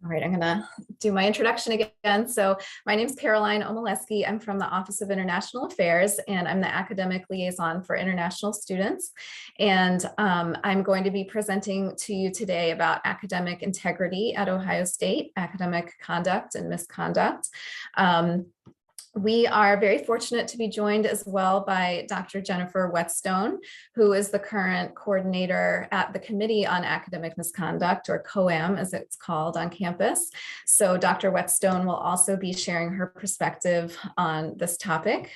All right, I'm going to do my introduction again. So my name is Caroline Omaleski. I'm from the Office of International Affairs, and I'm the academic liaison for international students. And I'm going to be presenting to you today about academic integrity at Ohio State, academic conduct and misconduct. We are very fortunate to be joined as well by Dr. Jennifer Whetstone, who is the current coordinator at the Committee on Academic Misconduct, or CoAm as it's called on campus. So Dr. Whetstone will also be sharing her perspective on this topic.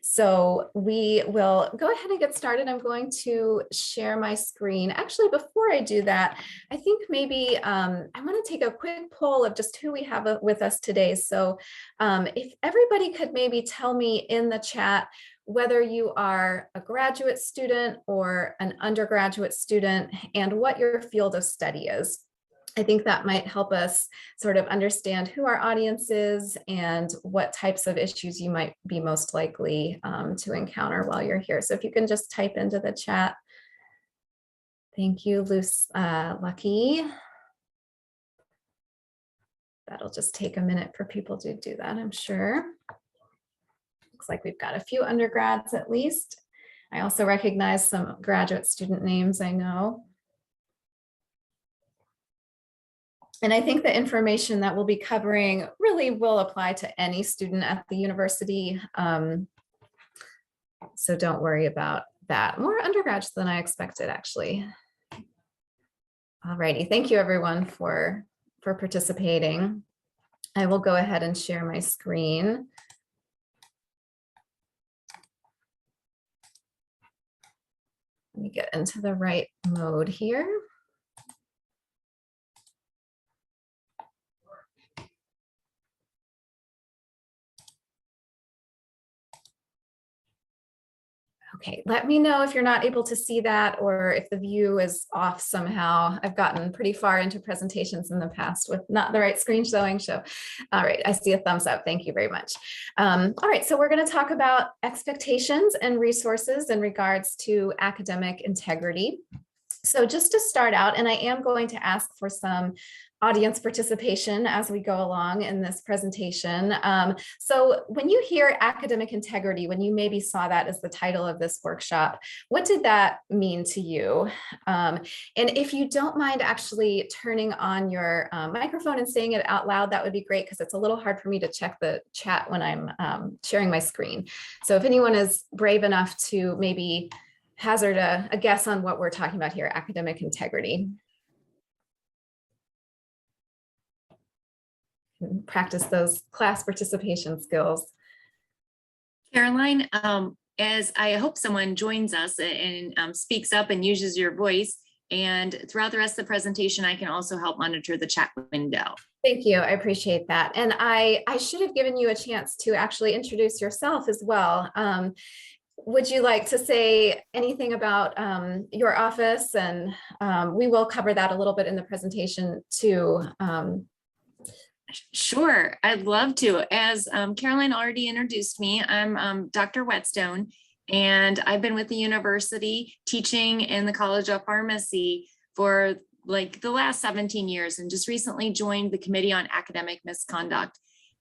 So we will go ahead and get started. I'm going to share my screen. Actually, before I do that, I think maybe I want to take a quick poll of just who we have with us today. So if everybody could maybe tell me in the chat whether you are a graduate student or an undergraduate student and what your field of study is. I think that might help us sort of understand who our audience is and what types of issues you might be most likely to encounter while you're here. So if you can just type into the chat. Thank you, Lucky. That'll just take a minute for people to do that, I'm sure. Looks like we've got a few undergrads at least. I also recognize some graduate student names, I know. And I think the information that we'll be covering really will apply to any student at the university. So don't worry about that. More undergrads than I expected, actually. All righty, thank you everyone for participating. I will go ahead and share my screen. Let me get into the right mode here. Okay, let me know if you're not able to see that or if the view is off somehow. I've gotten pretty far into presentations in the past with not the right screen showing. So, all right, I see a thumbs up. Thank you very much. All right, so we're going to talk about expectations and resources in regards to academic integrity. So just to start out, and I am going to ask for some audience participation as we go along in this presentation. So when you hear academic integrity, when you maybe saw that as the title of this workshop, what did that mean to you? And if you don't mind actually turning on your microphone and saying it out loud, that would be great, because it's a little hard for me to check the chat when I'm sharing my screen. So if anyone is brave enough to maybe hazard a guess on what we're talking about here, academic integrity. Practice those class participation skills. Caroline, as I hope someone joins us and speaks up and uses your voice, and throughout the rest of the presentation, I can also help monitor the chat window. Thank you, I appreciate that. And I should have given you a chance to actually introduce yourself as well. Would you like to say anything about your office? And we will cover that a little bit in the presentation too. Sure, I'd love to. As Caroline already introduced me, I'm Dr. Whetstone, and I've been with the university teaching in the College of Pharmacy for like the last 17 years, and just recently joined the Committee on Academic Misconduct.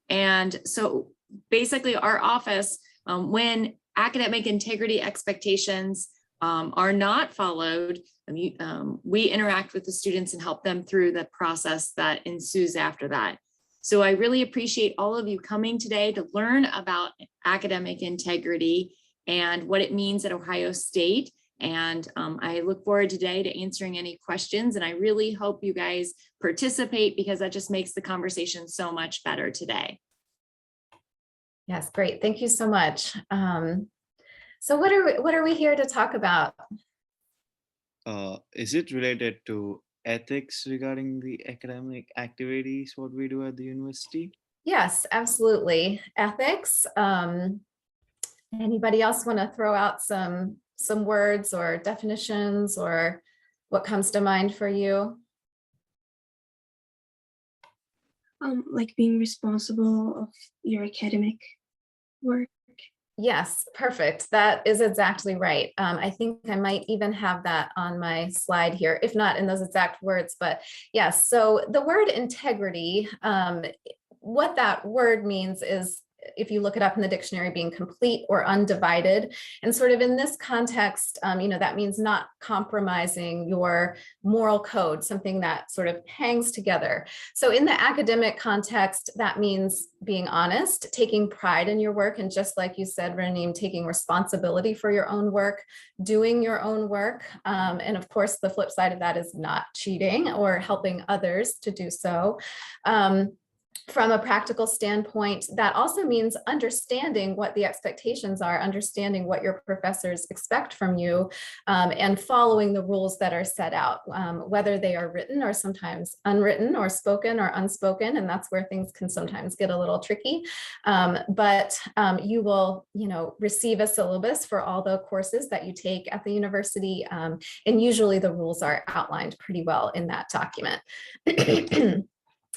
And so basically our office, when academic integrity expectations are not followed, we interact with the students and help them through the process that ensues after that. So I really appreciate all of you coming today to learn about academic integrity and what it means at Ohio State. And I look forward today to answering any questions. And I really hope you guys participate, because that just makes the conversation so much better today. Yes, great. Thank you so much. So what are we here to talk about? Is it related to ethics regarding the academic activities, what we do at the university? Yes, absolutely. Ethics. Anybody else want to throw out some words or definitions or what comes to mind for you? Like being responsible of your academic work. Yes, perfect. That is exactly right. I think I might even have that on my slide here, if not in those exact words, but yes. So the word integrity, what that word means is, if you look it up in the dictionary, being complete or undivided. And sort of in this context, that means not compromising your moral code, something that sort of hangs together. So in the academic context, that means being honest, taking pride in your work. And just like you said, Raneem, taking responsibility for your own work, doing your own work. And of course, the flip side of that is not cheating or helping others to do so. From a practical standpoint, that also means understanding what the expectations are, understanding what your professors expect from you, and following the rules that are set out, whether they are written or sometimes unwritten or spoken or unspoken. And that's where things can sometimes get a little tricky. But you will, receive a syllabus for all the courses that you take at the university. And usually the rules are outlined pretty well in that document.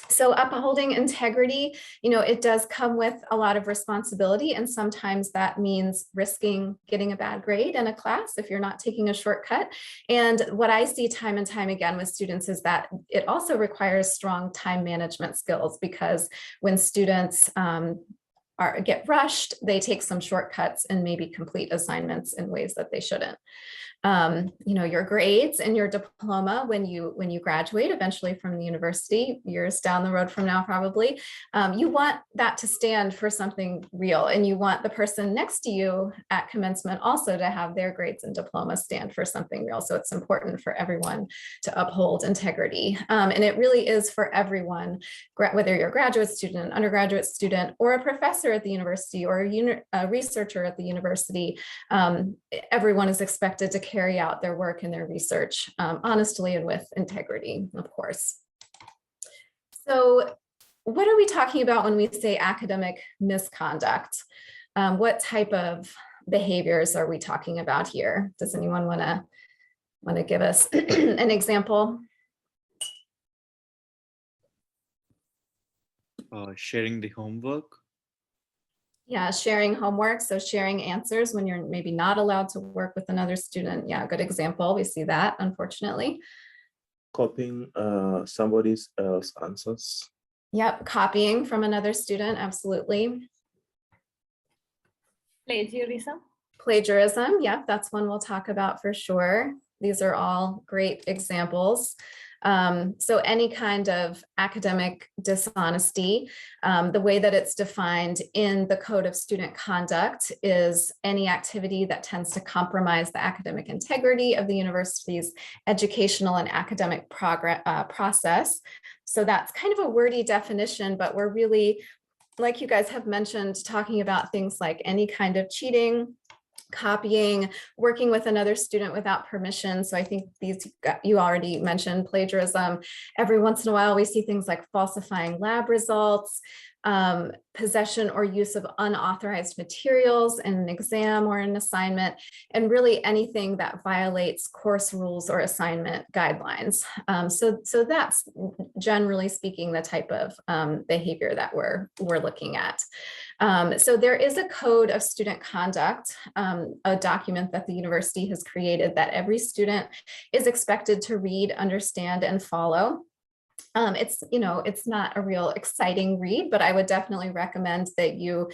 So upholding integrity, it does come with a lot of responsibility, and sometimes that means risking getting a bad grade in a class if you're not taking a shortcut. And what I see time and time again with students is that it also requires strong time management skills, because when students get rushed, they take some shortcuts and maybe complete assignments in ways that they shouldn't. Your grades and your diploma when you graduate eventually from the university, years down the road from now probably, you want that to stand for something real, and you want the person next to you at commencement also to have their grades and diploma stand for something real. So it's important for everyone to uphold integrity, and it really is for everyone, whether you're a graduate student, an undergraduate student, or a professor at the university, or a researcher at the university. Everyone is expected to carry out their work and their research honestly and with integrity, of course. So what are we talking about when we say academic misconduct? What type of behaviors are we talking about here? Does anyone want to give us an example? Sharing the homework. Yeah, sharing homework. So sharing answers when you're maybe not allowed to work with another student. Yeah, good example. We see that, unfortunately. Copying somebody else's answers. Yep, copying from another student, absolutely. Plagiarism. Plagiarism, yep, that's one we'll talk about for sure. These are all great examples. So any kind of academic dishonesty, the way that it's defined in the Code of Student Conduct is any activity that tends to compromise the academic integrity of the university's educational and academic process. So that's kind of a wordy definition, but we're really, like you guys have mentioned, talking about things like any kind of cheating, copying, working with another student without permission. So I think these, you already mentioned plagiarism. Every once in a while, we see things like falsifying lab results, possession or use of unauthorized materials in an exam or an assignment, and really anything that violates course rules or assignment guidelines. So that's generally speaking the type of behavior that we're looking at. So there is a code of student conduct, a document that the university has created that every student is expected to read, understand, and follow. It's not a real exciting read, but I would definitely recommend that you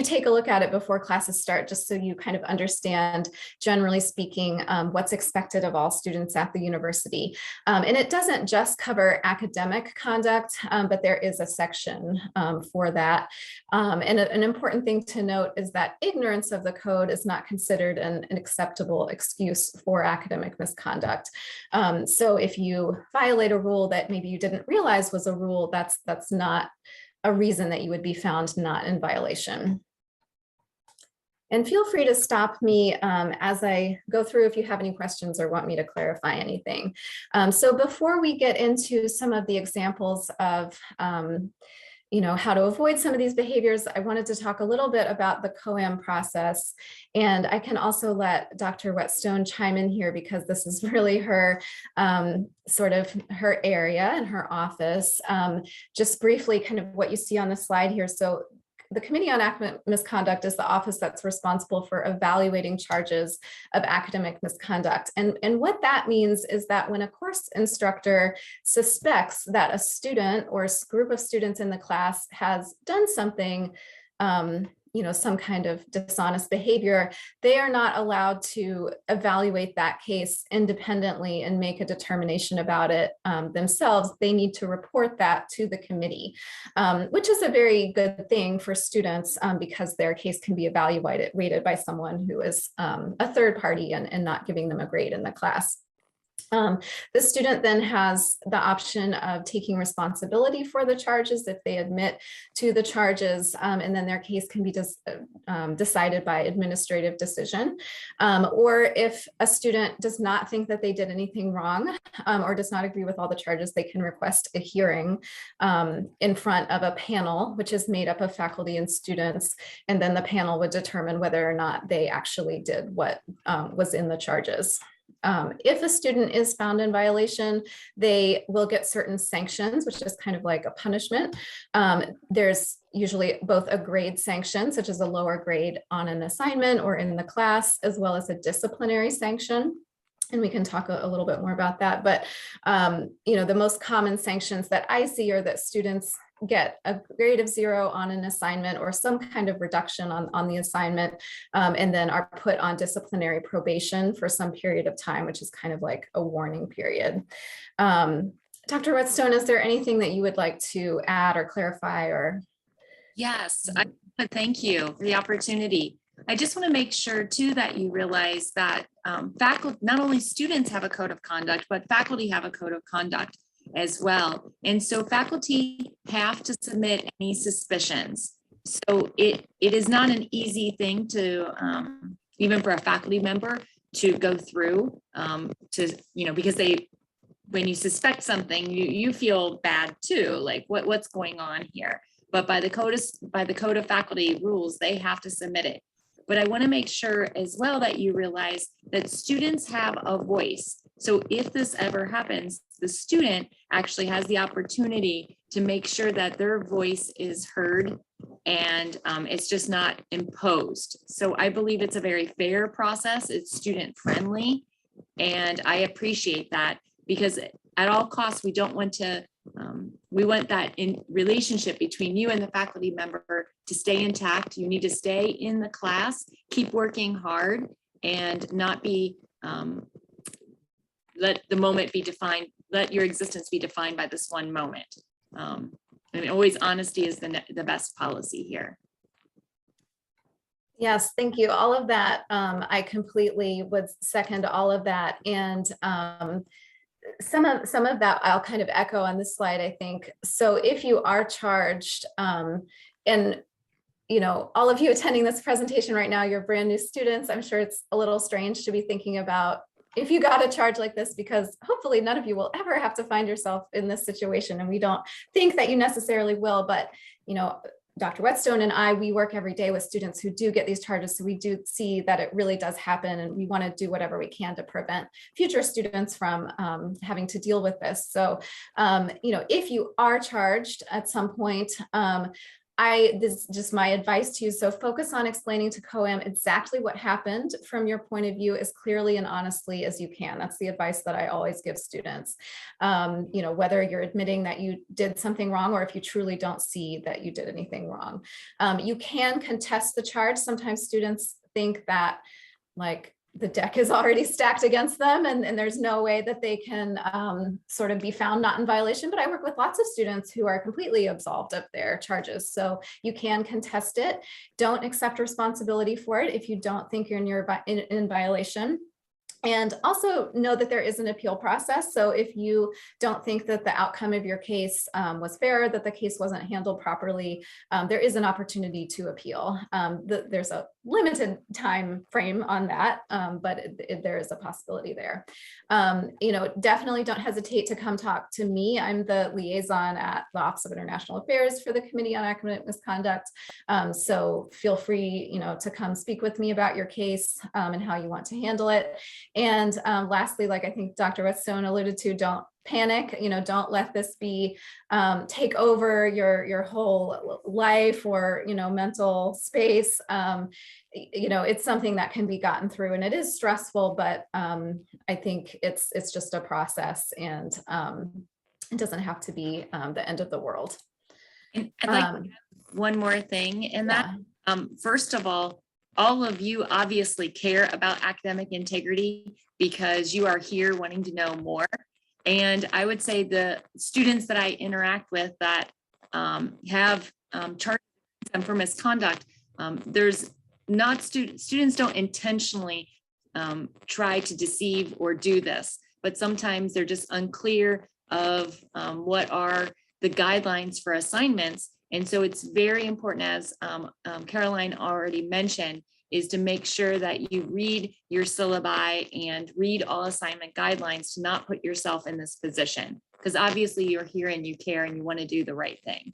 take a look at it before classes start, just so you kind of understand, generally speaking, what's expected of all students at the university. And it doesn't just cover academic conduct, but there is a section for that. And an important thing to note is that ignorance of the code is not considered an acceptable excuse for academic misconduct. So if you violate a rule that maybe you didn't realize was a rule, that's not a reason that you would be found not in violation. And feel free to stop me as I go through if you have any questions or want me to clarify anything. So before we get into some of the examples of how to avoid some of these behaviors, I wanted to talk a little bit about the CoAm process. And I can also let Dr. Whetstone chime in here, because this is really her sort of her area and her office. Just briefly, kind of what you see on the slide here. So the Committee on Academic Misconduct is the office that's responsible for evaluating charges of academic misconduct. And what that means is that when a course instructor suspects that a student or a group of students in the class has done something, some kind of dishonest behavior, they are not allowed to evaluate that case independently and make a determination about it themselves. They need to report that to the committee, which is a very good thing for students because their case can be rated by someone who is a third party and not giving them a grade in the class. The student then has the option of taking responsibility for the charges if they admit to the charges, and then their case can be decided by administrative decision. Or if a student does not think that they did anything wrong or does not agree with all the charges, they can request a hearing in front of a panel, which is made up of faculty and students, and then the panel would determine whether or not they actually did what was in the charges. If a student is found in violation, they will get certain sanctions, which is kind of like a punishment. There's usually both a grade sanction, such as a lower grade on an assignment or in the class, as well as a disciplinary sanction. And we can talk a little bit more about that. But, the most common sanctions that I see are that students get a grade of 0 on an assignment or some kind of reduction on the assignment, and then are put on disciplinary probation for some period of time, which is kind of like a warning period. Dr. Whetstone, is there anything that you would like to add or clarify or? Yes, thank you for the opportunity. I just want to make sure too that you realize that faculty, not only students have a code of conduct, but faculty have a code of conduct as well. And so faculty have to submit any suspicions. So it is not an easy thing to, even for a faculty member to go through because when you suspect something, you feel bad too, like what's going on here. But by the code of faculty rules, they have to submit it. But I want to make sure as well that you realize that students have a voice. So if this ever happens, the student actually has the opportunity to make sure that their voice is heard and it's just not imposed. So I believe it's a very fair process. It's student friendly. And I appreciate that because at all costs, we don't want to, we want that in relationship between you and the faculty member to stay intact. You need to stay in the class, keep working hard and not be, let the moment be defined, let your existence be defined by this one moment. Always honesty is the best policy here. Yes, thank you. All of that, I completely would second all of that. And some of that I'll kind of echo on this slide, I think. So if you are charged, and all of you attending this presentation right now, you're brand new students, I'm sure it's a little strange to be thinking about if you got a charge like this, because hopefully none of you will ever have to find yourself in this situation. And we don't think that you necessarily will, but Dr. Whetstone and I, we work every day with students who do get these charges. So we do see that it really does happen. And we want to do whatever we can to prevent future students from having to deal with this. So, if you are charged at some point, this is just my advice to you. So focus on explaining to CoAm exactly what happened from your point of view as clearly and honestly as you can. That's the advice that I always give students. Whether you're admitting that you did something wrong or if you truly don't see that you did anything wrong. You can contest the charge. Sometimes students think that the deck is already stacked against them and there's no way that they can sort of be found not in violation. But I work with lots of students who are completely absolved of their charges. So you can contest it. Don't accept responsibility for it if you don't think you're in violation. And also know that there is an appeal process. So if you don't think that the outcome of your case was fair, that the case wasn't handled properly, there is an opportunity to appeal. There's a limited time frame on that, but there is a possibility there. Definitely don't hesitate to come talk to me. I'm the liaison at the Office of International Affairs for the Committee on Academic Misconduct. So feel free, to come speak with me about your case and how you want to handle it. And lastly, like I think Dr. Whetstone alluded to, don't panic, don't let this be take over your whole life or mental space. It's something that can be gotten through, and it is stressful, but I think it's just a process, and it doesn't have to be the end of the world. And I'd like to add one more thing in that. First of all of you obviously care about academic integrity because you are here wanting to know more. And I would say the students that I interact with that have charged them for misconduct, there's not students don't intentionally try to deceive or do this, but sometimes they're just unclear of what are the guidelines for assignments. And so it's very important, as Caroline already mentioned, is to make sure that you read your syllabi and read all assignment guidelines to not put yourself in this position. Because obviously you're here and you care and you want to do the right thing.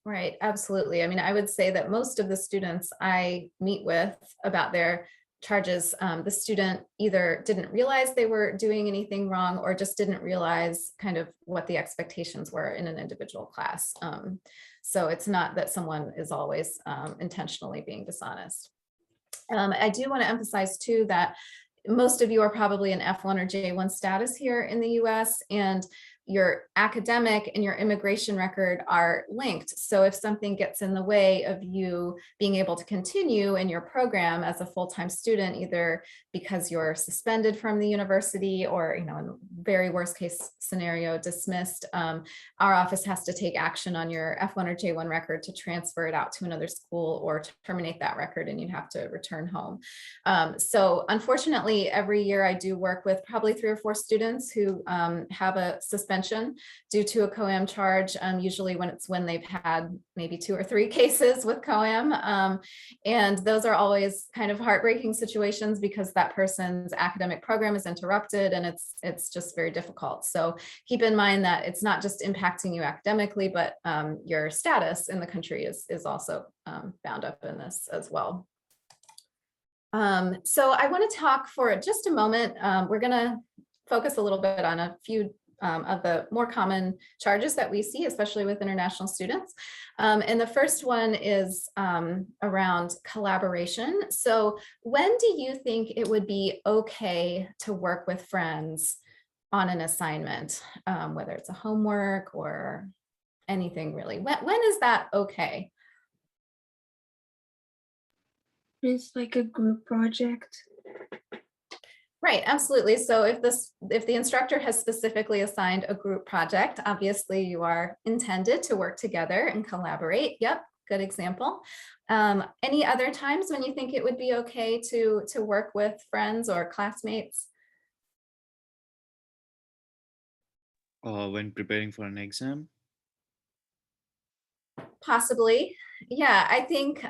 Right, absolutely. I mean, I would say that most of the students I meet with about their charges, the student either didn't realize they were doing anything wrong or just didn't realize kind of what the expectations were in an individual class. So it's not that someone is always intentionally being dishonest. I do want to emphasize too that most of you are probably in F1 or J1 status here in the US, and your academic and your immigration record are linked. So if something gets in the way of you being able to continue in your program as a full-time student, either because you're suspended from the university or, in very worst case scenario, dismissed, our office has to take action on your F1 or J1 record to transfer it out to another school or to terminate that record, and you have to return home. So unfortunately, every year I do work with probably 3 or 4 students who have a suspension due to a CoAm charge, usually when they've had maybe 2 or 3 cases with CoAm. And those are always kind of heartbreaking situations because that person's academic program is interrupted, and it's just very difficult. So keep in mind that it's not just impacting you academically, but your status in the country is also bound up in this as well. So I want to talk for just a moment. We're going to focus a little bit on a few of the more common charges that we see, especially with international students. And the first one is around collaboration. So when do you think it would be okay to work with friends on an assignment, whether it's a homework or anything really? When is that okay? It's like a group project. Right, absolutely. So if the instructor has specifically assigned a group project, obviously you are intended to work together and collaborate. Yep, good example. Any other times when you think it would be okay to work with friends or classmates? When preparing for an exam? Possibly. Yeah, I think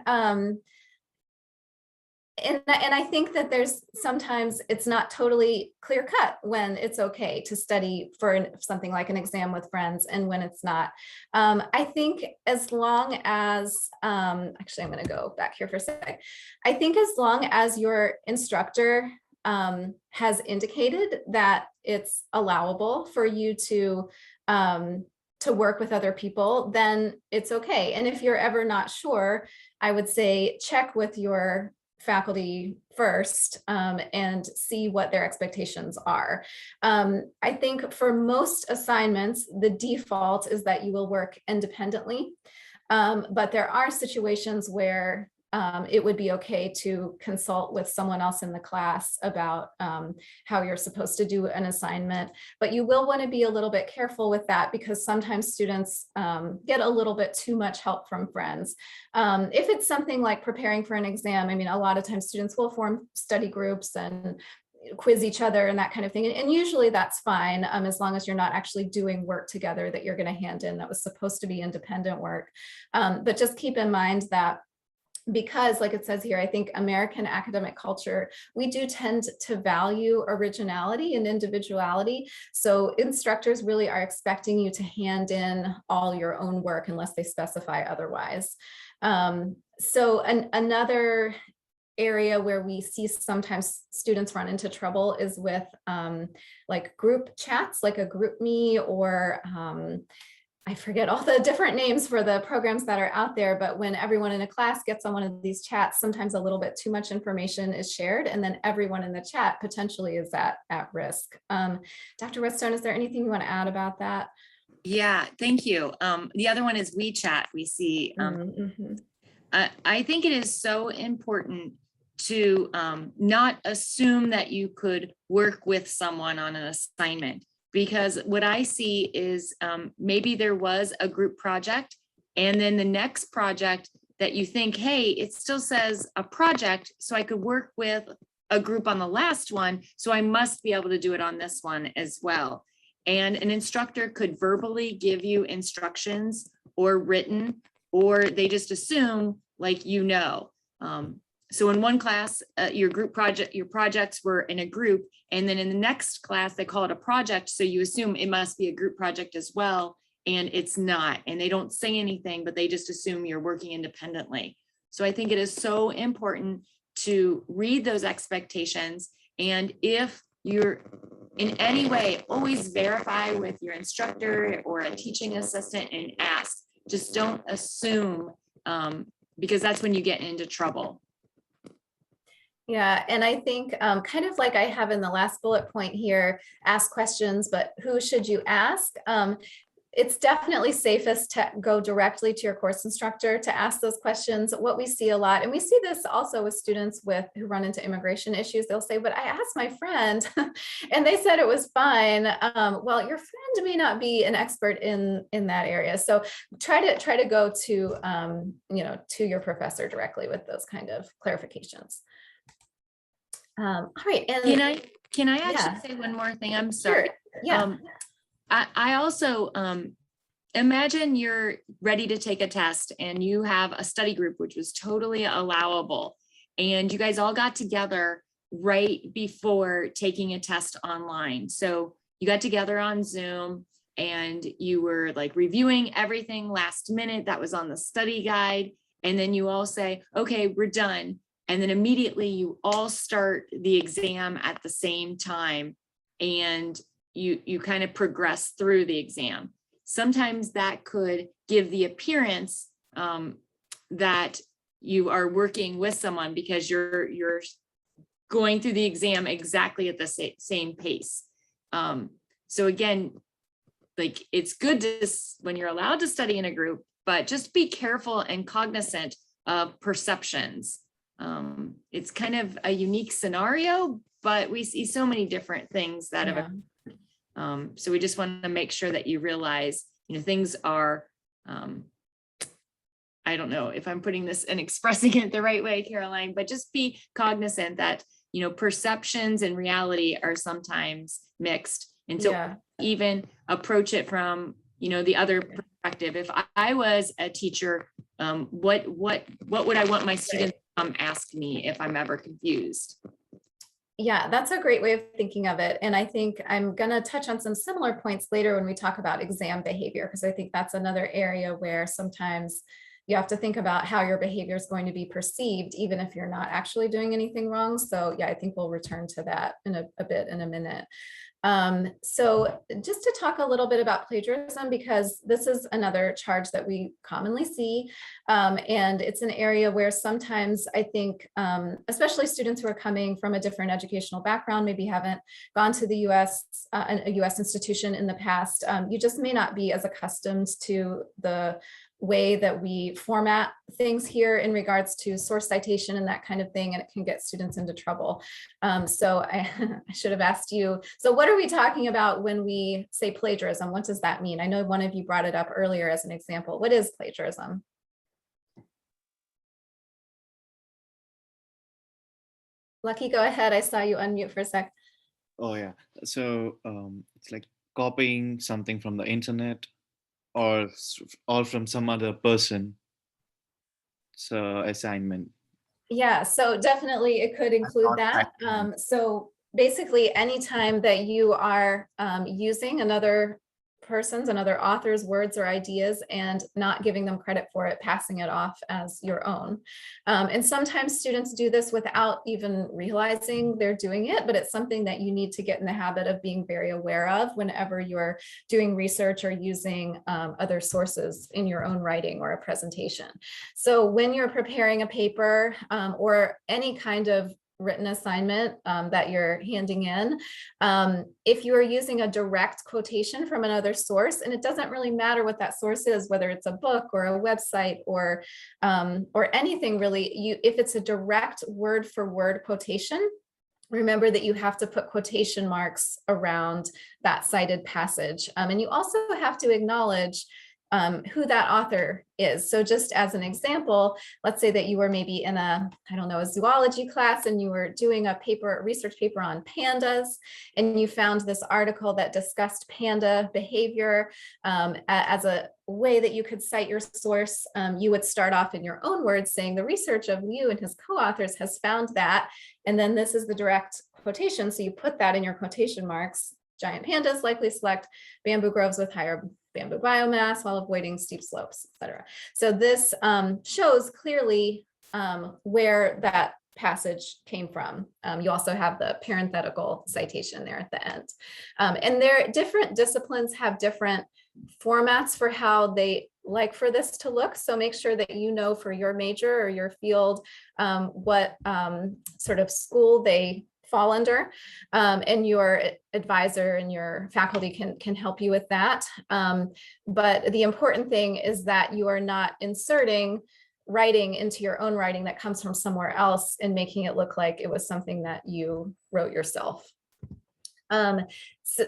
and I think that there's sometimes it's not totally clear cut when it's okay to study for something like an exam with friends and when it's not. I think as long as, actually, I'm going to go back here for a sec. I think as long as your instructor has indicated that it's allowable for you to work with other people, then it's okay. And if you're ever not sure, I would say check with your faculty first and see what their expectations are. I think for most assignments, the default is that you will work independently, but there are situations where it would be okay to consult with someone else in the class about how you're supposed to do an assignment, but you will want to be a little bit careful with that because sometimes students get a little bit too much help from friends. If it's something like preparing for an exam, I mean, a lot of times students will form study groups and quiz each other and that kind of thing. And usually that's fine as long as you're not actually doing work together that you're going to hand in that was supposed to be independent work. But just keep in mind that because, like it says here, I think American academic culture, we do tend to value originality and individuality. So instructors really are expecting you to hand in all your own work unless they specify otherwise. So another area where we see sometimes students run into trouble is with like group chats, like a group me, or I forget all the different names for the programs that are out there, but when everyone in a class gets on one of these chats, sometimes a little bit too much information is shared, and then everyone in the chat potentially is at risk. Dr. Whetstone, is there anything you want to add about that? Yeah, thank you. The other one is WeChat. We see, I think it is so important to not assume that you could work with someone on an assignment, because what I see is maybe there was a group project, and then the next project that you think, hey, it still says a project, so I could work with a group on the last one, so I must be able to do it on this one as well. And an instructor could verbally give you instructions or written, or they just assume like, you know. So in one class, your projects were in a group, and then in the next class, they call it a project. So you assume it must be a group project as well, and it's not. And they don't say anything, but they just assume you're working independently. So I think it is so important to read those expectations. And if you're in any way, always verify with your instructor or a teaching assistant and ask. Just don't assume, because that's when you get into trouble. Yeah, and I think kind of like I have in the last bullet point here, ask questions, but who should you ask? It's definitely safest to go directly to your course instructor to ask those questions. What we see a lot, and we see this also with students who run into immigration issues, they'll say, but I asked my friend and they said it was fine. Well, your friend may not be an expert in that area. So try to go to, to your professor directly with those kind of clarifications. All right. And can I actually say one more thing? I'm sorry. Sure. Yeah. I also imagine you're ready to take a test and you have a study group, which was totally allowable. And you guys all got together right before taking a test online. So you got together on Zoom and you were like reviewing everything last minute that was on the study guide. And then you all say, okay, we're done. And then immediately you all start the exam at the same time. And you kind of progress through the exam. Sometimes that could give the appearance that you are working with someone because you're going through the exam exactly at the same pace. So again, like it's good to, when you're allowed to study in a group, but just be careful and cognizant of perceptions. It's kind of a unique scenario, but we see so many different things that have so we just want to make sure that you realize, things are, I don't know if I'm putting this and expressing it the right way, Caroline, but just be cognizant that, perceptions and reality are sometimes mixed. And so even approach it from, the other perspective. If I was a teacher, what would I want my students to ask me if I'm ever confused? Yeah, that's a great way of thinking of it. And I think I'm going to touch on some similar points later when we talk about exam behavior, because I think that's another area where sometimes you have to think about how your behavior is going to be perceived, even if you're not actually doing anything wrong. So yeah, I think we'll return to that in a bit in a minute. So just to talk a little bit about plagiarism, because this is another charge that we commonly see. And it's an area where sometimes I think, especially students who are coming from a different educational background, maybe haven't gone to the US, a US institution in the past, you just may not be as accustomed to the way that we format things here in regards to source citation and that kind of thing, and it can get students into trouble. So I should have asked you, so what are we talking about when we say plagiarism? What does that mean? I know one of you brought it up earlier as an example. What is plagiarism? Lucky, go ahead. I saw you unmute for a sec. Oh yeah. So it's like copying something from the internet or from some other person. So assignment. Yeah, so definitely it could include that. So basically anytime that you are using another person's and other authors' words or ideas and not giving them credit for it, passing it off as your own. And sometimes students do this without even realizing they're doing it, but it's something that you need to get in the habit of being very aware of whenever you're doing research or using other sources in your own writing or a presentation. So when you're preparing a paper or any kind of written assignment that you're handing in, if you are using a direct quotation from another source, and it doesn't really matter what that source is, whether it's a book or a website or anything really, if it's a direct word for word quotation, remember that you have to put quotation marks around that cited passage. And you also have to acknowledge who that author is. So just as an example, let's say that you were maybe in a, I don't know, a zoology class and you were doing a paper, a research paper on pandas, and you found this article that discussed panda behavior as a way that you could cite your source. You would start off in your own words saying the research of Liu and his co-authors has found that, and then this is the direct quotation. So you put that in your quotation marks. Giant pandas likely select bamboo groves with higher bamboo biomass while avoiding steep slopes, etc. So this shows clearly where that passage came from. You also have the parenthetical citation there at the end. And different disciplines have different formats for how they like for this to look. So make sure that you know for your major or your field what sort of school they fall under, and your advisor and your faculty can help you with that. But the important thing is that you are not inserting writing into your own writing that comes from somewhere else and making it look like it was something that you wrote yourself. So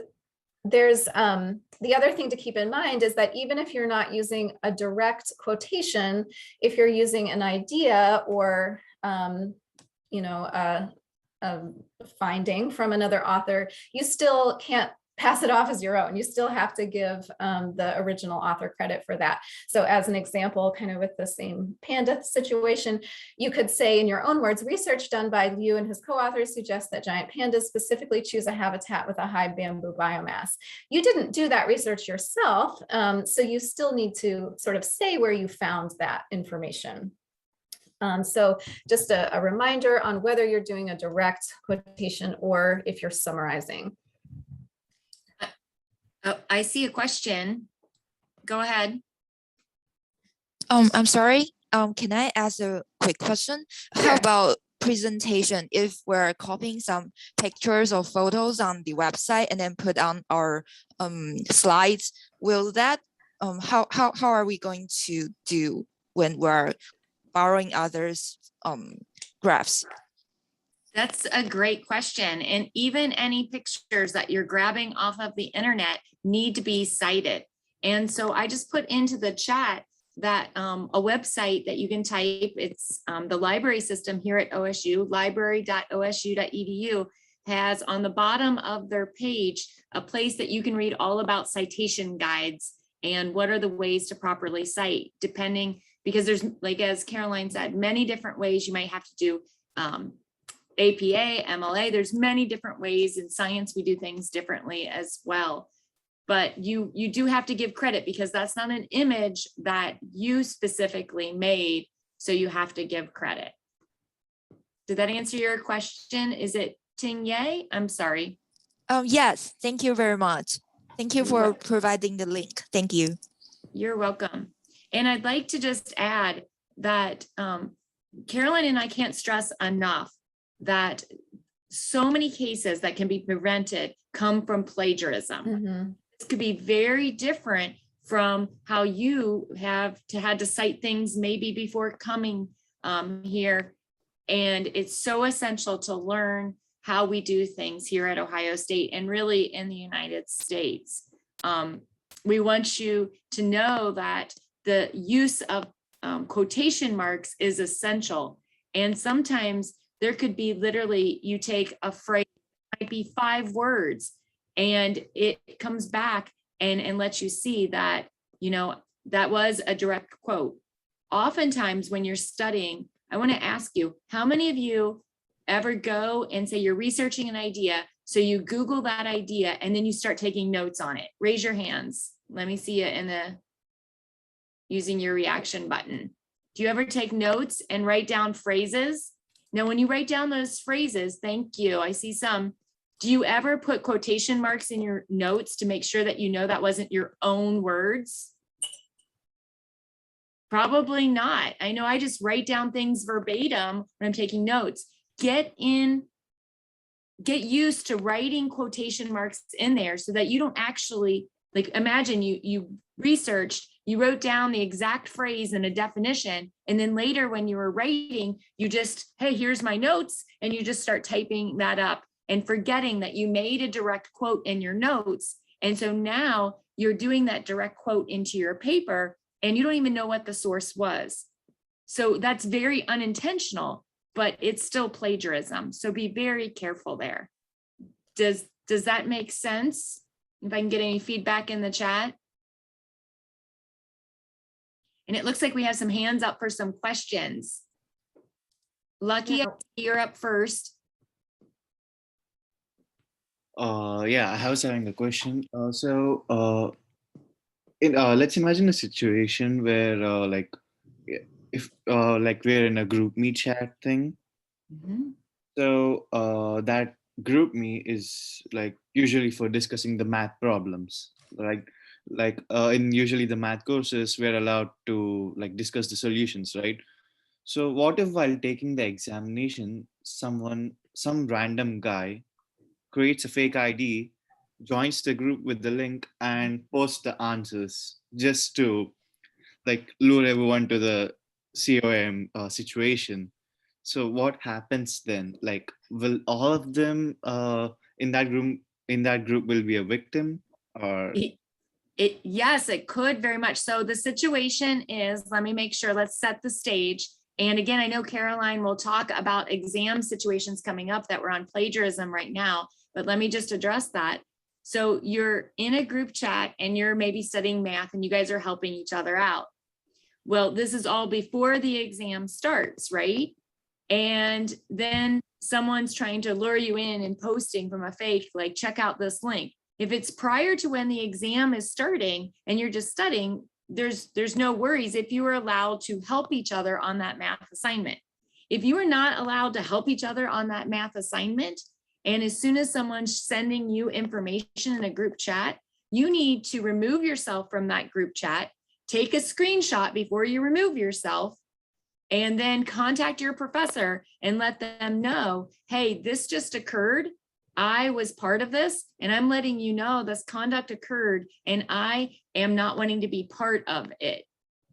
there's the other thing to keep in mind is that even if you're not using a direct quotation, if you're using an idea or a finding from another author, you still can't pass it off as your own. You still have to give the original author credit for that. So as an example, kind of with the same panda situation, you could say in your own words, research done by Liu and his co-authors suggests that giant pandas specifically choose a habitat with a high bamboo biomass. You didn't do that research yourself, so you still need to sort of say where you found that information. So just a reminder on whether you're doing a direct quotation or if you're summarizing. Oh, I see a question. Go ahead. I'm sorry. Can I ask a quick question? Sure. How about presentation? If we're copying some pictures or photos on the website and then put on our slides, will that how are we going to do when we're borrowing others' graphs? That's a great question. And even any pictures that you're grabbing off of the internet need to be cited. And so I just put into the chat that a website that you can type, it's the library system here at OSU, library.osu.edu, has on the bottom of their page a place that you can read all about citation guides and what are the ways to properly cite, depending, because there's, like as Caroline said, many different ways you might have to do APA, MLA, there's many different ways. In science, we do things differently as well. But you do have to give credit because that's not an image that you specifically made. So you have to give credit. Did that answer your question? Is it Ting-Ye? I'm sorry. Yes, thank you very much. Thank you for providing the link. Thank you. You're welcome. And I'd like to just add that Caroline and I can't stress enough that so many cases that can be prevented come from plagiarism. Mm-hmm. This could be very different from how you had to cite things maybe before coming here. And it's so essential to learn how we do things here at Ohio State and really in the United States. We want you to know that the use of quotation marks is essential. And sometimes there could be literally, you take a phrase, it might be 5 words, and it comes back and lets you see that, you know, that was a direct quote. Oftentimes when you're studying, I want to ask you, how many of you ever go and say you're researching an idea, So you Google that idea and then you start taking notes on it. Raise your hands. Let me see it in the, using your reaction button. Do you ever take notes and write down phrases? Now, when you write down those phrases, thank you, I see some. Do you ever put quotation marks in your notes to make sure that you know that wasn't your own words? Probably not. I know I just write down things verbatim when I'm taking notes. Get used to writing quotation marks in there so that you don't actually, like, imagine you researched, you wrote down the exact phrase and a definition, and then later when you were writing, you just, hey, here's my notes, and you just start typing that up and forgetting that you made a direct quote in your notes. And so now you're doing that direct quote into your paper and you don't even know what the source was. So that's very unintentional, but it's still plagiarism. So be very careful there. Does that make sense? If I can get any feedback in the chat. And it looks like we have some hands up for some questions. Lucky, you're up first. Yeah, I was having a question. Let's imagine a situation where if like we're in a group meet chat thing. Mhm. So that group me is like usually for discussing the math problems. In usually the math courses, we're allowed to like discuss the solutions, right? So what if while taking the examination, some random guy creates a fake ID, joins the group with the link and posts the answers just to like lure everyone to the COAM situation. So what happens then? Like, will all of them in that group will be a victim, or? Yes, it could very much. So the situation is, let me make sure, let's set the stage. And again, I know Caroline will talk about exam situations coming up that we're on plagiarism right now, but let me just address that. So you're in a group chat and you're maybe studying math and you guys are helping each other out. Well, this is all before the exam starts, right? And then someone's trying to lure you in and posting from a fake, like, check out this link. If it's prior to when the exam is starting and you're just studying, there's no worries if you are allowed to help each other on that math assignment. If you are not allowed to help each other on that math assignment, and as soon as someone's sending you information in a group chat, you need to remove yourself from that group chat, take a screenshot before you remove yourself, and then contact your professor and let them know, hey, this just occurred. I was part of this and I'm letting you know this conduct occurred and I am not wanting to be part of it.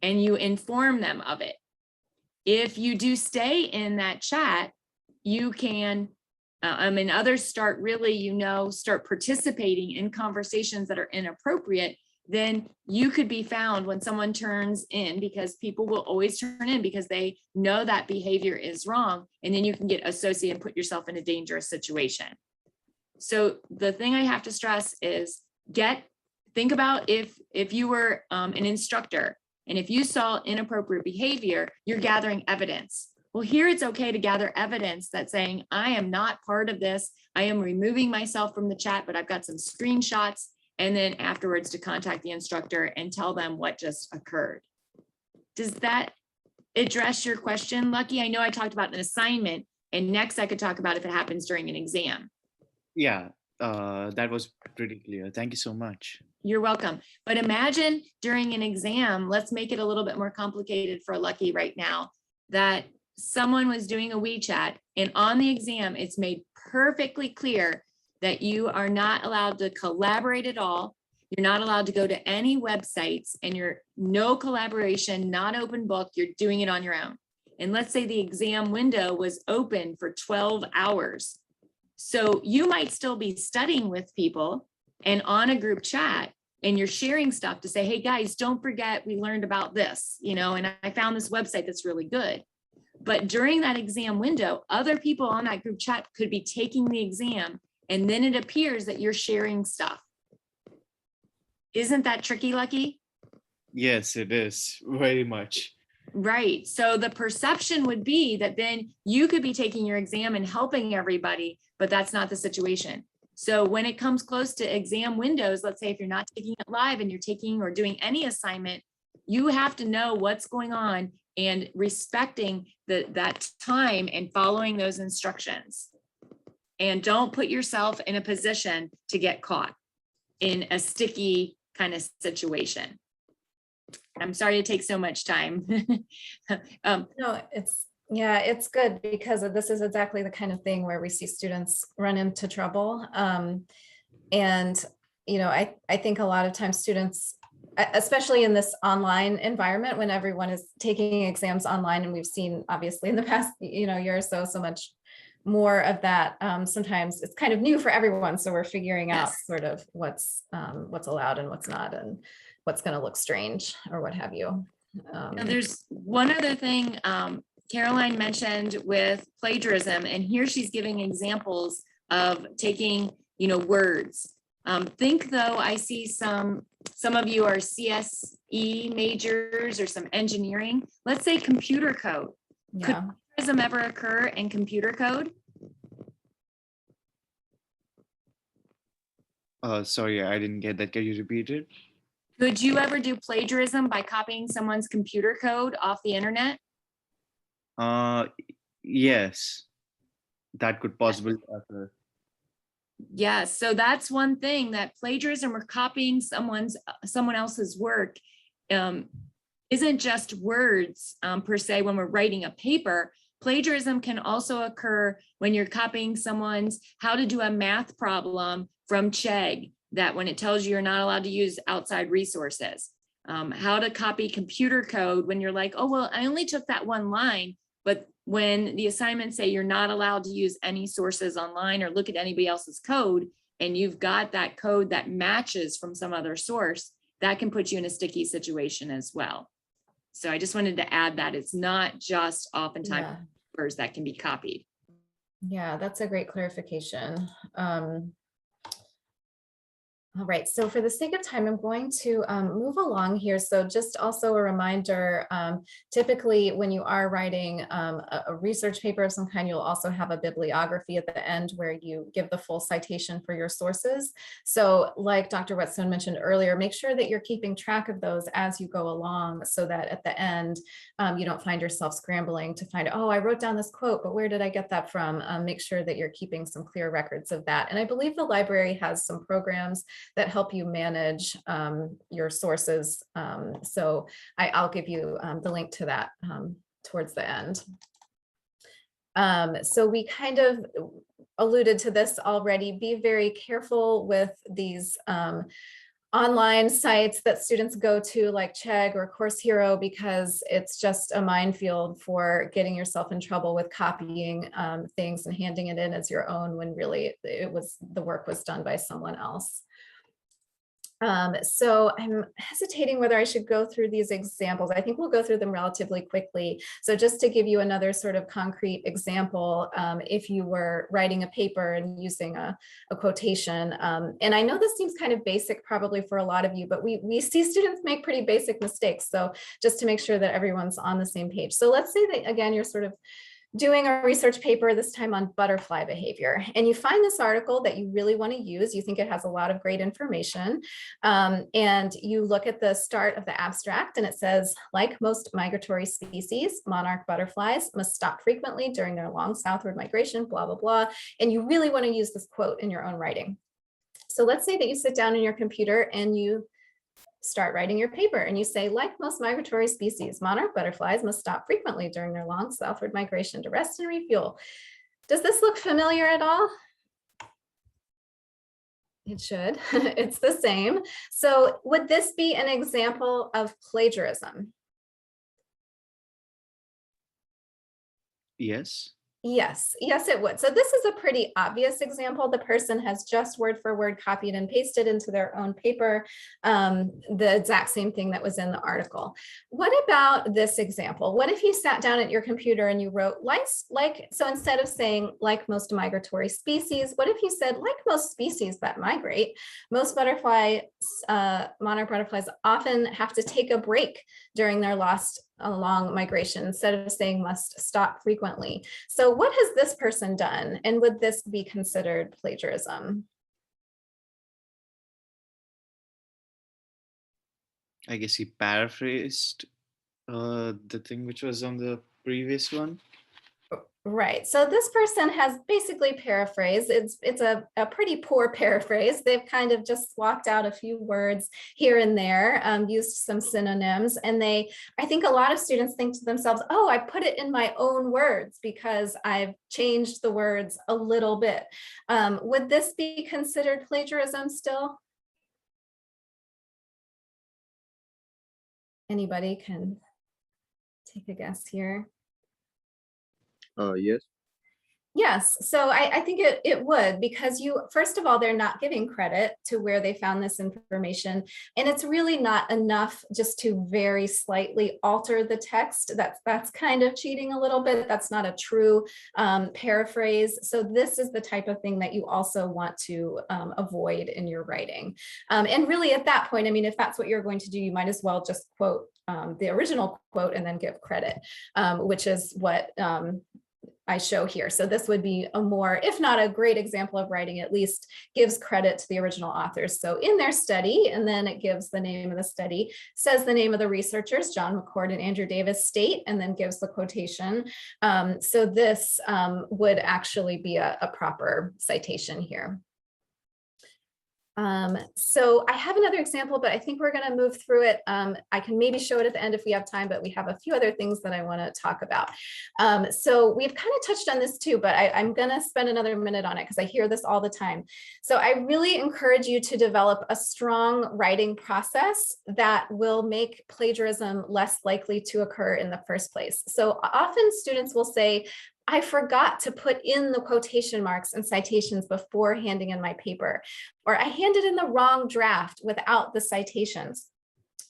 And you inform them of it. If you do stay in that chat, you can, and others start really, start participating in conversations that are inappropriate, then you could be found when someone turns in, because people will always turn in because they know that behavior is wrong. And then you can get associated and put yourself in a dangerous situation. So the thing I have to stress is think about if you were an instructor and if you saw inappropriate behavior, you're gathering evidence. Well, here it's okay to gather evidence that's saying, I am not part of this. I am removing myself from the chat, but I've got some screenshots. And then afterwards to contact the instructor and tell them what just occurred. Does that address your question, Lucky? I know I talked about an assignment, and next I could talk about if it happens during an exam. Yeah, that was pretty clear. Thank you so much. You're welcome. But imagine during an exam, let's make it a little bit more complicated for Lucky right now, that someone was doing a WeChat and on the exam, it's made perfectly clear that you are not allowed to collaborate at all. You're not allowed to go to any websites, and you're no collaboration, not open book, you're doing it on your own. And let's say the exam window was open for 12 hours. So you might still be studying with people and on a group chat, and you're sharing stuff to say, hey guys, don't forget we learned about this, and I found this website that's really good. But during that exam window, other people on that group chat could be taking the exam, and then it appears that you're sharing stuff. Isn't that tricky, Lucky? Yes, it is very much. Right. So the perception would be that then you could be taking your exam and helping everybody, but that's not the situation. So when it comes close to exam windows, let's say if you're not taking it live and you're taking or doing any assignment, you have to know what's going on and respecting that time and following those instructions. And don't put yourself in a position to get caught in a sticky kind of situation. I'm sorry to take so much time. No, it's good because this is exactly the kind of thing where we see students run into trouble. And, you know, I think a lot of times students, especially in this online environment, when everyone is taking exams online, and we've seen obviously in the past, year or so much more of that. Sometimes it's kind of new for everyone. So we're figuring out sort of what's allowed and what's not, and what's going to look strange or what have you. Now, there's one other thing Caroline mentioned with plagiarism, and here she's giving examples of taking, words. Think though, I see some of you are CSE majors or some engineering. Let's say computer code. Could plagiarism ever occur in computer code? Sorry, I didn't get that. Can you repeat it? Could you ever do plagiarism by copying someone's computer code off the internet? Yes, that could possibly occur. Yes, so that's one thing, that plagiarism or copying someone else's work isn't just words per se when we're writing a paper. Plagiarism can also occur when you're copying someone's how to do a math problem from Chegg, that when it tells you you're not allowed to use outside resources. How to copy computer code when you're like, oh, well, I only took that one line, but when the assignments say you're not allowed to use any sources online or look at anybody else's code, and you've got that code that matches from some other source, that can put you in a sticky situation as well. So I just wanted to add that it's not just oftentimes words that can be copied. Yeah, that's a great clarification. All right, so for the sake of time, I'm going to move along here. So just also a reminder, typically when you are writing a research paper of some kind, you'll also have a bibliography at the end where you give the full citation for your sources. So like Dr. Whetstone mentioned earlier, make sure that you're keeping track of those as you go along so that at the end, you don't find yourself scrambling to find, oh, I wrote down this quote, but where did I get that from? Make sure that you're keeping some clear records of that. And I believe the library has some programs that help you manage your sources. So I'll give you the link to that towards the end. So we kind of alluded to this already. Be very careful with these online sites that students go to like Chegg or Course Hero, because it's just a minefield for getting yourself in trouble with copying things and handing it in as your own when really the work was done by someone else. So I'm hesitating whether I should go through these examples. I think we'll go through them relatively quickly. So just to give you another sort of concrete example, if you were writing a paper and using a quotation, and I know this seems kind of basic probably for a lot of you, but we see students make pretty basic mistakes. So just to make sure that everyone's on the same page. So let's say that, again, you're sort of doing a research paper, this time on butterfly behavior. And you find this article that you really want to use. You think it has a lot of great information. And you look at the start of the abstract and it says, like most migratory species, monarch butterflies must stop frequently during their long southward migration, blah, blah, blah. And you really want to use this quote in your own writing. So let's say that you sit down in your computer and you start writing your paper and you say, like most migratory species, monarch butterflies must stop frequently during their long southward migration to rest and refuel. Does this look familiar at all? It should. It's the same. So would this be an example of plagiarism? Yes. Yes, it would. So this is a pretty obvious example. The person has just word for word copied and pasted into their own paper the exact same thing that was in the article. What about this example? What if you sat down at your computer and you wrote so instead of saying like most migratory species, what if you said like most species that migrate, most monarch butterflies often have to take a break during their long migration instead of saying must stop frequently. So what has this person done? And would this be considered plagiarism? I guess he paraphrased the thing which was on the previous one. Right. So this person has basically paraphrased. It's a pretty poor paraphrase. They've kind of just swapped out a few words here and there, used some synonyms, and I think a lot of students think to themselves, oh, I put it in my own words because I've changed the words a little bit. Would this be considered plagiarism still? Anybody can take a guess here. Yes. Yes, so I think it would, because first of all, they're not giving credit to where they found this information. And it's really not enough just to very slightly alter the text. That's kind of cheating a little bit. That's not a true paraphrase. So this is the type of thing that you also want to avoid in your writing. And really at that point, I mean, if that's what you're going to do, you might as well just quote the original quote and then give credit, which is what I show here. So this would be a more, if not a great example of writing, at least gives credit to the original authors. So in their study, and then it gives the name of the study, says the name of the researchers, John McCord and Andrew Davis state, and then gives the quotation. So this would actually be a proper citation here. So I have another example, but I think we're going to move through it. I can maybe show it at the end if we have time, but we have a few other things that I want to talk about. So we've kind of touched on this too, but I'm going to spend another minute on it because I hear this all the time. So I really encourage you to develop a strong writing process that will make plagiarism less likely to occur in the first place. So often students will say, I forgot to put in the quotation marks and citations before handing in my paper, or I handed in the wrong draft without the citations.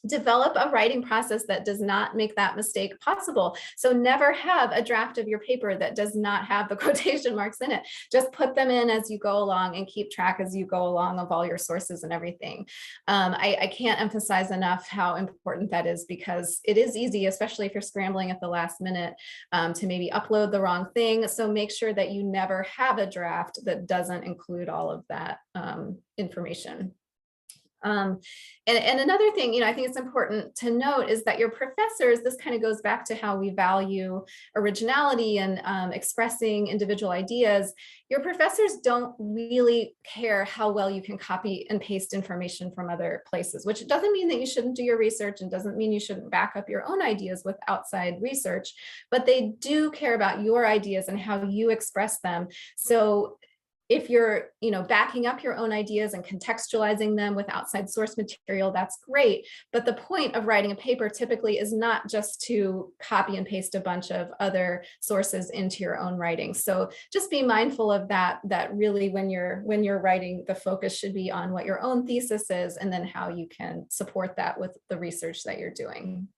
Develop a writing process that does not make that mistake possible. So never have a draft of your paper that does not have the quotation marks in it. Just put them in as you go along and keep track as you go along of all your sources and everything. I can't emphasize enough how important that is, because it is easy, especially if you're scrambling at the last minute, to maybe upload the wrong thing. So make sure that you never have a draft that doesn't include all of that information. And another thing, I think it's important to note is that your professors, this kind of goes back to how we value originality and expressing individual ideas. Your professors don't really care how well you can copy and paste information from other places, which doesn't mean that you shouldn't do your research and doesn't mean you shouldn't back up your own ideas with outside research, but they do care about your ideas and how you express them. So if you're, backing up your own ideas and contextualizing them with outside source material, that's great. But the point of writing a paper typically is not just to copy and paste a bunch of other sources into your own writing. So just be mindful of that really when you're writing, the focus should be on what your own thesis is and then how you can support that with the research that you're doing.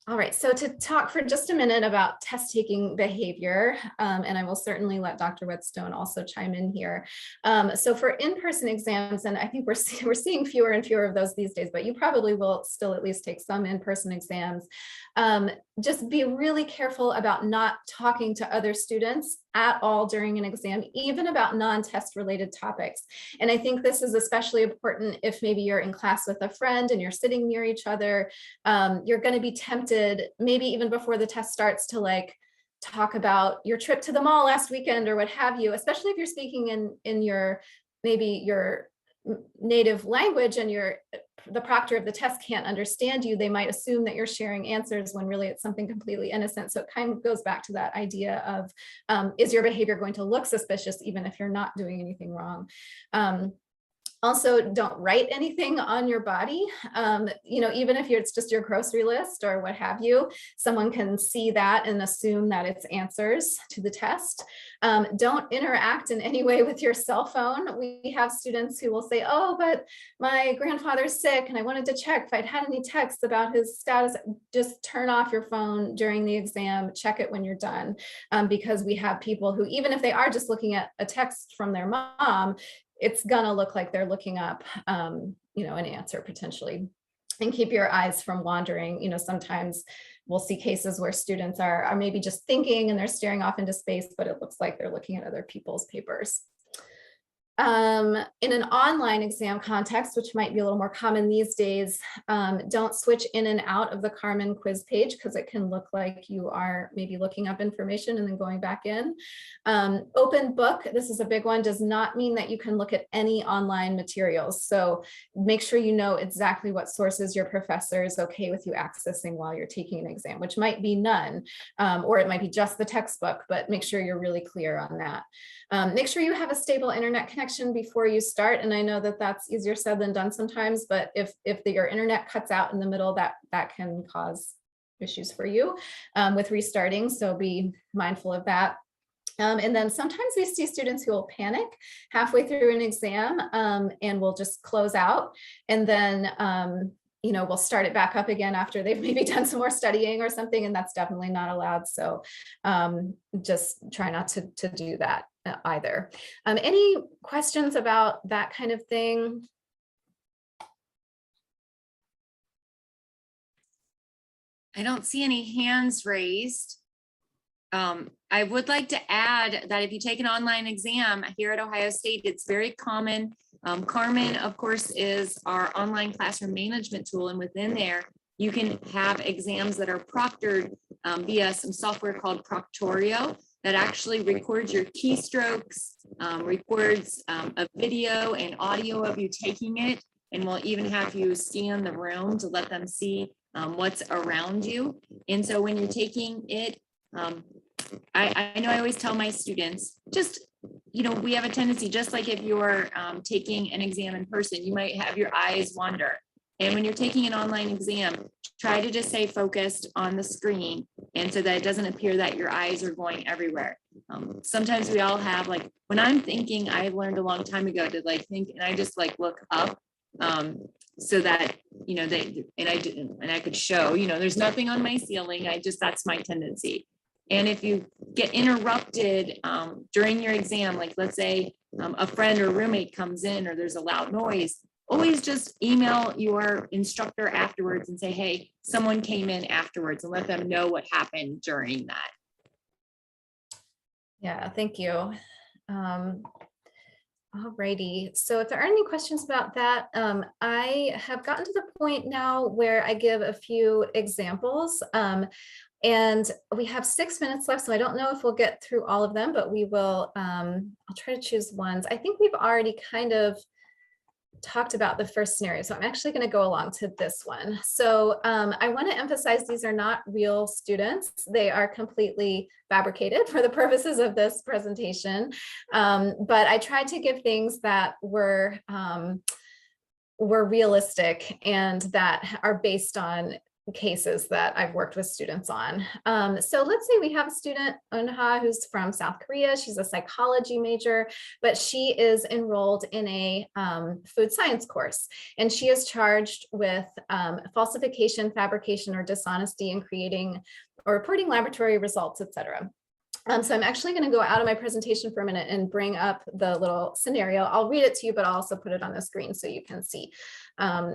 All right, so to talk for just a minute about test-taking behavior, and I will certainly let Dr. Whetstone also chime in here. So for in-person exams, and I think we're seeing fewer and fewer of those these days, but you probably will still at least take some in-person exams. Just be really careful about not talking to other students at all during an exam, even about non-test related topics. And I think this is especially important if maybe you're in class with a friend and you're sitting near each other. You're going to be tempted, maybe even before the test starts, to talk about your trip to the mall last weekend or what have you, especially if you're speaking in your native language and the proctor of the test can't understand you. They might assume that you're sharing answers when really it's something completely innocent. So it kind of goes back to that idea of, is your behavior going to look suspicious even if you're not doing anything wrong? Also, don't write anything on your body. Even if it's just your grocery list or what have you, someone can see that and assume that it's answers to the test. Don't interact in any way with your cell phone. We have students who will say, oh, but my grandfather's sick and I wanted to check if I'd had any texts about his status. Just turn off your phone during the exam, check it when you're done, because we have people who, even if they are just looking at a text from their mom, it's gonna look like they're looking up, an answer potentially. And keep your eyes from wandering. Sometimes we'll see cases where students are maybe just thinking and they're staring off into space, but it looks like they're looking at other people's papers. In an online exam context, which might be a little more common these days, don't switch in and out of the Carmen quiz page because it can look like you are maybe looking up information and then going back in. Open book, this is a big one, does not mean that you can look at any online materials. So make sure you know exactly what sources your professor is okay with you accessing while you're taking an exam, which might be none, or it might be just the textbook, but make sure you're really clear on that. Make sure you have a stable internet connection before you start. And I know that that's easier said than done sometimes, but if your internet cuts out in the middle, that can cause issues for you with restarting. So be mindful of that. And then sometimes we see students who will panic halfway through an exam and will just close out. And then we'll start it back up again after they've maybe done some more studying or something, and that's definitely not allowed. So just try not to do that either. Any questions about that kind of thing? I don't see any hands raised. I would like to add that if you take an online exam here at Ohio State, it's very common. Carmen, of course, is our online classroom management tool, and within there, you can have exams that are proctored via some software called Proctorio that actually records your keystrokes, records a video and audio of you taking it, and will even have you scan the room to let them see what's around you. And so when you're taking it, I know I always tell my students, just, we have a tendency, just like if you're taking an exam in person, you might have your eyes wander. And when you're taking an online exam, try to just stay focused on the screen, and so that it doesn't appear that your eyes are going everywhere. Sometimes we all have, like, when I'm thinking, I learned a long time ago to think, and I just look up so that, I could show, there's nothing on my ceiling. That's my tendency. And if you get interrupted during your exam, like let's say a friend or roommate comes in or there's a loud noise, always just email your instructor afterwards and say, hey, someone came in afterwards, and let them know what happened during that. Yeah, thank you. Alrighty, so if there are any questions about that, I have gotten to the point now where I give a few examples. And we have 6 minutes left, so I don't know if we'll get through all of them, but we will. I'll try to choose ones. I think we've already kind of talked about the first scenario, so I'm actually going to go along to this one. So I want to emphasize these are not real students. They are completely fabricated for the purposes of this presentation. But I tried to give things that were realistic and that are based on cases that I've worked with students on. So let's say we have a student, Eunha, who's from South Korea. She's a psychology major, but she is enrolled in a food science course, and she is charged with falsification, fabrication, or dishonesty in creating or reporting laboratory results, etc. So I'm actually going to go out of my presentation for a minute and bring up the little scenario. I'll read it to you, but I'll also put it on the screen so you can see.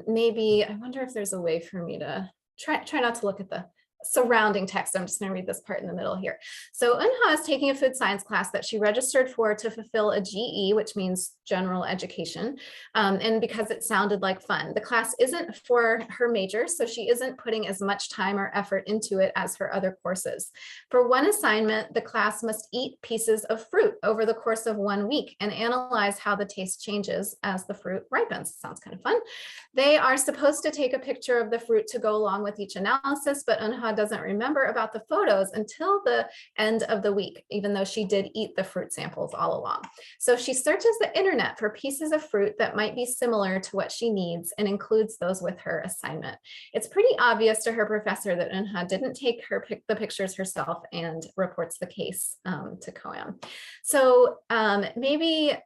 Maybe, I wonder if there's a way for me to try not to look at the surrounding text. I'm just going to read this part in the middle here. So Eunha is taking a food science class that she registered for to fulfill a GE, which means general education, and because it sounded like fun. The class isn't for her major, so she isn't putting as much time or effort into it as her other courses. For one assignment, the class must eat pieces of fruit over the course of 1 week and analyze how the taste changes as the fruit ripens. Sounds kind of fun. They are supposed to take a picture of the fruit to go along with each analysis, but Eunha doesn't remember about the photos until the end of the week, even though she did eat the fruit samples all along. So she searches the internet for pieces of fruit that might be similar to what she needs and includes those with her assignment. It's pretty obvious to her professor that Eunha didn't take the pictures herself and reports the case to CoAm. So maybe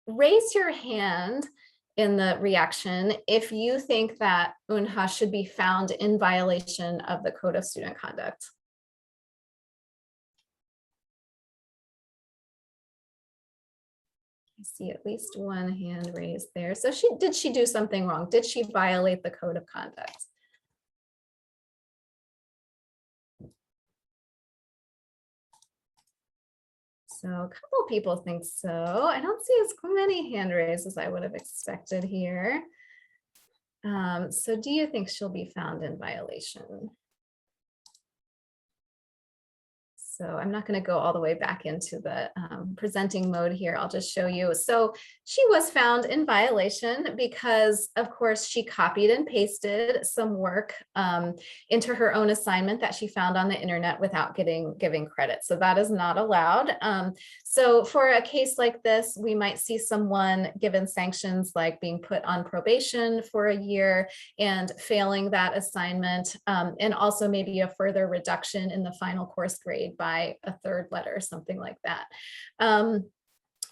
raise your hand in the reaction if you think that Eunha should be found in violation of the Code of Student Conduct. I see at least one hand raised there. So did she do something wrong? Did she violate the Code of Conduct? So a couple people think so. I don't see as many hand raised as I would have expected here. So do you think she'll be found in violation? So I'm not going to go all the way back into the presenting mode here. I'll just show you. So she was found in violation because, of course, she copied and pasted some work into her own assignment that she found on the internet without giving credit. So that is not allowed. So for a case like this, we might see someone given sanctions like being put on probation for a year and failing that assignment, and also maybe a further reduction in the final course grade by a third letter or something like that.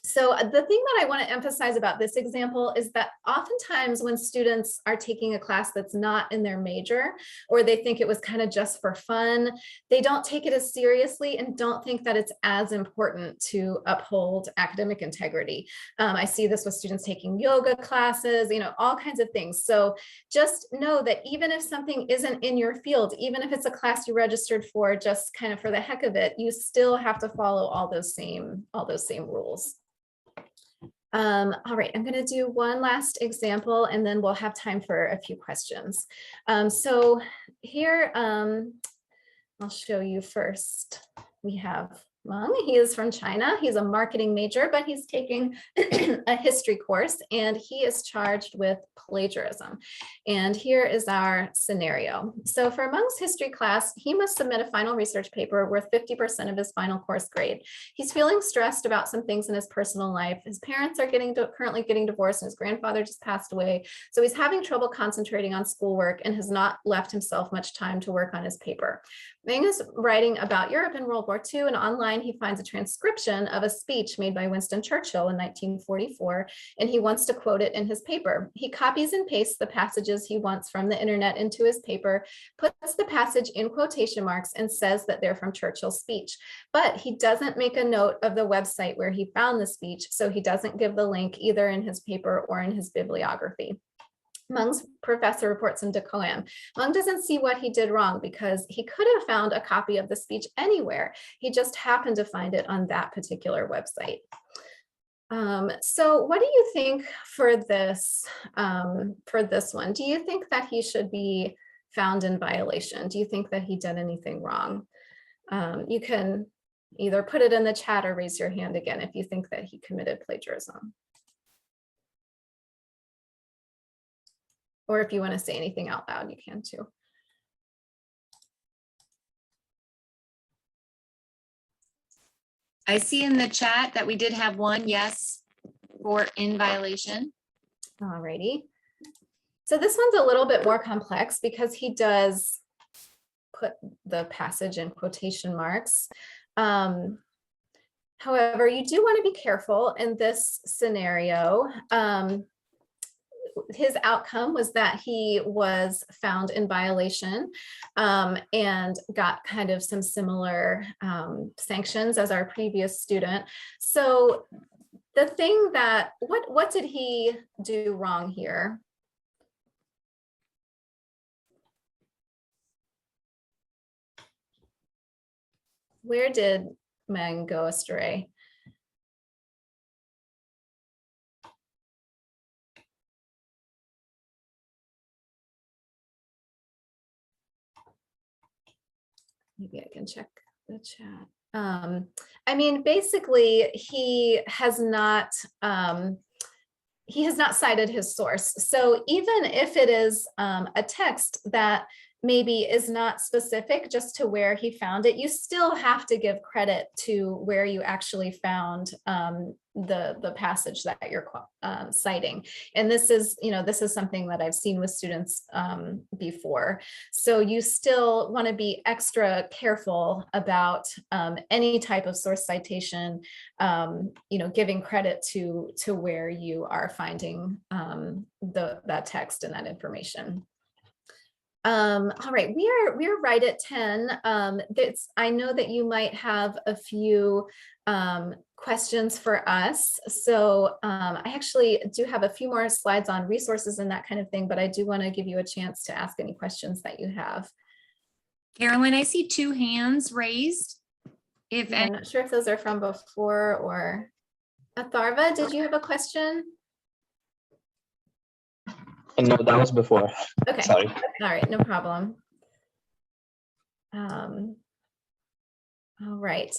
So the thing that I want to emphasize about this example is that oftentimes when students are taking a class that's not in their major, or they think it was kind of just for fun, they don't take it as seriously and don't think that it's as important to uphold academic integrity. I see this with students taking yoga classes, all kinds of things. So just know that even if something isn't in your field, even if it's a class you registered for just kind of for the heck of it, you still have to follow all those same rules. All right, I'm going to do one last example and then we'll have time for a few questions. So here, I'll show you first. We have Meng. He is from China. He's a marketing major, but he's taking a history course and he is charged with plagiarism. And here is our scenario. So for Meng's history class, he must submit a final research paper worth 50% of his final course grade. He's feeling stressed about some things in his personal life. His parents are currently getting divorced and his grandfather just passed away. So he's having trouble concentrating on schoolwork and has not left himself much time to work on his paper. Meng is writing about Europe in World War II, and online he finds a transcription of a speech made by Winston Churchill in 1944, and he wants to quote it in his paper. He copies and pastes the passages he wants from the internet into his paper, puts the passage in quotation marks, and says that they're from Churchill's speech. But he doesn't make a note of the website where he found the speech, so he doesn't give the link either in his paper or in his bibliography. Meng's professor reports him to CoAm. Meng doesn't see what he did wrong because he could have found a copy of the speech anywhere. He just happened to find it on that particular website. So what do you think for this one? Do you think that he should be found in violation? Do you think that he did anything wrong? You can either put it in the chat or raise your hand again if you think that he committed plagiarism. Or if you want to say anything out loud, you can too. I see in the chat that we did have one yes for in violation. All righty. So this one's a little bit more complex because he does put the passage in quotation marks. However, you do want to be careful in this scenario. His outcome was that he was found in violation and got kind of some similar sanctions as our previous student. So the thing that, what did he do wrong here? Where did Meng go astray? Maybe I can check the chat. I mean, basically, he has not cited his source. So even if it is a text that maybe is not specific just to where he found it, you still have to give credit to where you actually found the passage that you're citing. And this is something that I've seen with students before. So you still want to be extra careful about any type of source citation, giving credit to where you are finding that text and that information. All right, we are right at 10. I know that you might have a few questions for us. So I actually do have a few more slides on resources and that kind of thing, but I do want to give you a chance to ask any questions that you have. Carolyn, I see two hands raised. If I'm not sure if those are from before or Atharva, did you have a question? No, that was before. Okay, Sorry. all right, no problem. All right.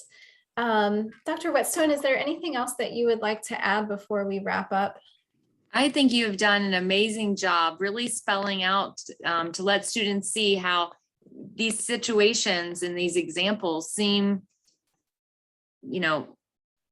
Dr. Whetstone, is there anything else that you would like to add before we wrap up? I think you have done an amazing job really spelling out to let students see how these situations and these examples seem, you know,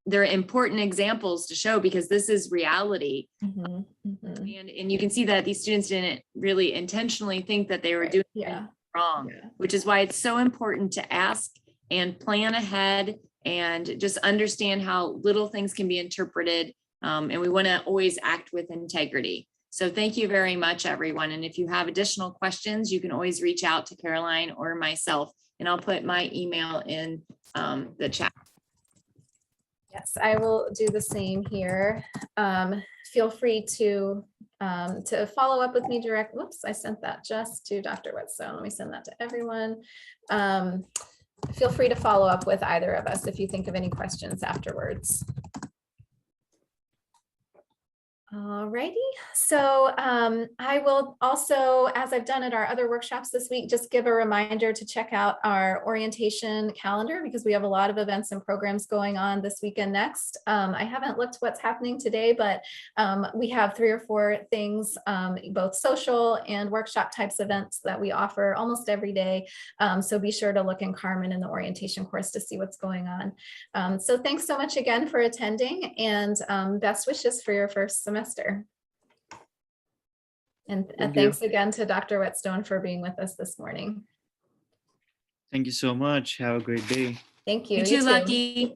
they're important examples to show because this is reality. Mhm, mhm. And you can see that these students didn't really intentionally think that they were Right, doing yeah, wrong, yeah. which is why it's so important to ask and plan ahead and just understand how little things can be interpreted. And we want to always act with integrity. So thank you very much, everyone. And if you have additional questions, you can always reach out to Caroline or myself, and I'll put my email in the chat. Yes, I will do the same here. Feel free to follow up with me direct. Whoops, I sent that just to Dr. Whetstone. Let me send that to everyone. Feel free to follow up with either of us if you think of any questions afterwards. All righty, so I will also, as I've done at our other workshops this week, just give a reminder to check out our orientation calendar because we have a lot of events and programs going on this week and next. I haven't looked what's happening today, but we have 3 or 4 things, both social and workshop types events that we offer almost every day. So be sure to look in Carmen in the orientation course to see what's going on. So thanks so much again for attending, and best wishes for your first semester. And thanks again to Dr. Whetstone for being with us this morning. Thank you so much. Have a great day. Thank you. You too, Lucky.